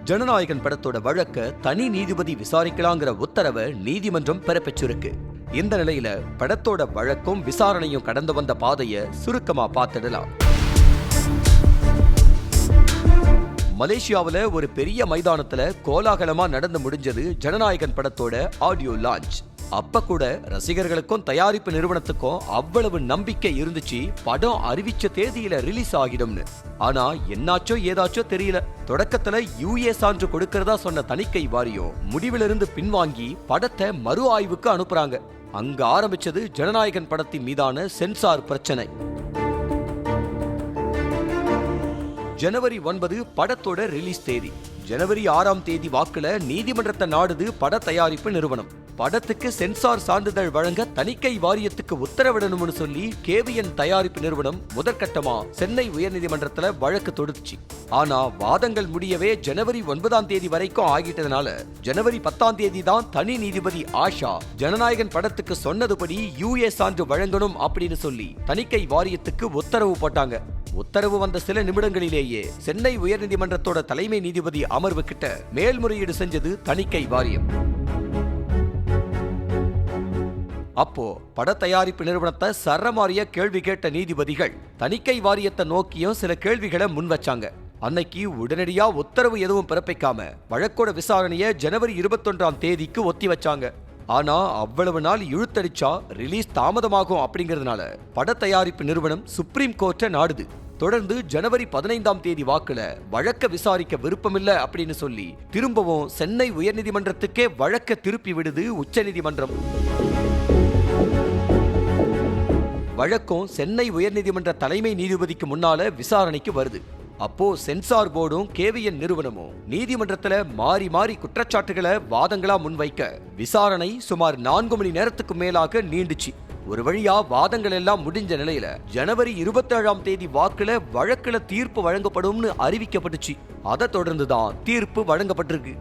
ஜனநாயகன் படத்தோட வழக்க தனி நீதிபதி விசாரிக்கலாங்கிற உத்தரவை நீதிமன்றம் பிறப்பிச்சிருக்கு. இந்த நிலையில படத்தோட வழக்கும் விசாரணையும் கடந்து வந்த பாதையை சுருக்கமா பார்த்துடலாம். மலேசியாவுல ஒரு பெரிய மைதானத்துல கோலாகலமா நடந்து முடிஞ்சது ஜனநாயகன் படத்தோட ஆடியோ லான்ச். அப்ப கூட ரசிகர்களுக்கும் தயாரிப்பு நிறுவனத்துக்கும் அவ்வளவு நம்பிக்கை இருந்துச்சு படம் அறிவிச்ச தேதியில ரிலீஸ் ஆகிடும்னு. ஆனா என்னாச்சோ ஏதாச்சோ தெரியல. தொடக்கத்துல யூஏ சான்று கொடுக்கறதா சொன்ன தணிக்கை வாரியம் முடிவிலிருந்து பின்வாங்கி படத்தை மறு ஆய்வுக்கு அனுப்புறாங்க. அங்க ஆரம்பிச்சது ஜனநாயகன் படத்தின் மீதான சென்சார் பிரச்சனை. ஜனவரி 9 படத்தோட ரிலீஸ் தேதி. ஜனவரி 6 வாக்குல நீதிமன்றத்தை நாடுது பட தயாரிப்பு நிறுவனம். படத்துக்கு சென்சார் சான்றிதழ் வழங்க தணிக்கை வாரியத்துக்கு உத்தரவிடணும்னு சொல்லி கேவிஎன் தயாரிப்பு நிறுவனம் முதற்கட்டமா சென்னை உயர்நீதிமன்றத்துல வழக்கு தொடுத்துச்சு. ஆனா வாதங்கள் முடியவே ஜனவரி 9 வரைக்கும் ஆகிட்டதுனால ஜனவரி 10 தான் தனி நீதிபதி ஆஷா ஜனநாயகன் படத்துக்கு சொன்னதுபடி யூஏ சான்று வழங்கணும் அப்படின்னு சொல்லி தணிக்கை வாரியத்துக்கு உத்தரவு போட்டாங்க. உத்தரவு வந்த சில நிமிடங்களிலேயே சென்னை உயர்நீதிமன்றத்தோட தலைமை நீதிபதி அமர்வு கிட்ட மேல்முறையீடு செஞ்சது தணிக்கை வாரியம். அப்போ பட தயாரிப்பு நிறுவனத்தை சரமாரிய கேள்வி கேட்ட நீதிபதிகள் தணிக்கை வாரியத்தை நோக்கியும் சில கேள்விகளை முன் வச்சாங்க. அன்னைக்கு உடனடியா உத்தரவு எதுவும் பிறப்பிக்காம வழக்கோட விசாரணையை ஜனவரி 21 ஒத்தி வச்சாங்க. ஆனா அவ்வளவு நாள் இழுத்தடிச்சா ரிலீஸ் தாமதமாகும் அப்படிங்கறதுனால பட தயாரிப்பு நிறுவனம் சுப்ரீம் கோர்ட்டை நாடுது. தொடர்ந்து ஜனவரி 15 வாக்குல வழக்க விசாரிக்க விருப்பமில்ல அப்படின்னு சொல்லி திரும்பவும் சென்னை உயர்நீதிமன்றத்துக்கே வழக்க திருப்பி விடுது உச்சநீதிமன்றம். வழக்கம் சென்னை உயர்நீதிமன்ற தலைமை நீதிபதிக்கு முன்னால விசாரணைக்கு வருது. அப்போ சென்சார் போர்டும் கேவிஎன் நிறுவனமும் நீதிமன்றத்துல மாறி மாறி குற்றச்சாட்டுகளை வாதங்களா முன்வைக்க விசாரணை சுமார் 4 மணி நேரத்துக்கு மேலாக நீண்டுச்சு. ஒரு வழியா வாதங்கள் எல்லாம் முடிஞ்ச நிலையில ஜனவரி 27 வாக்குல வழக்குல தீர்ப்பு வழங்கப்படும்னு அறிவிக்கப்பட்டுச்சு. அதை தொடர்ந்துதான் தீர்ப்பு வழங்கப்பட்டிருக்கு.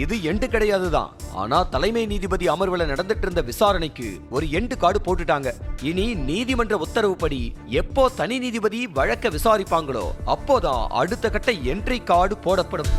இது எண்டு கிடையாதுதான். ஆனா தலைமை நீதிபதி அமர்வுல நடந்துட்டு இருந்த விசாரணைக்கு ஒரு எண்டு கார்டு போட்டுட்டாங்க. இனி நீதிமன்ற உத்தரவுப்படி எப்போ தனி நீதிபதி வழக்க விசாரிப்பாங்களோ அப்போதான் அடுத்த கட்ட என்ட்ரி கார்டு போடப்படும்.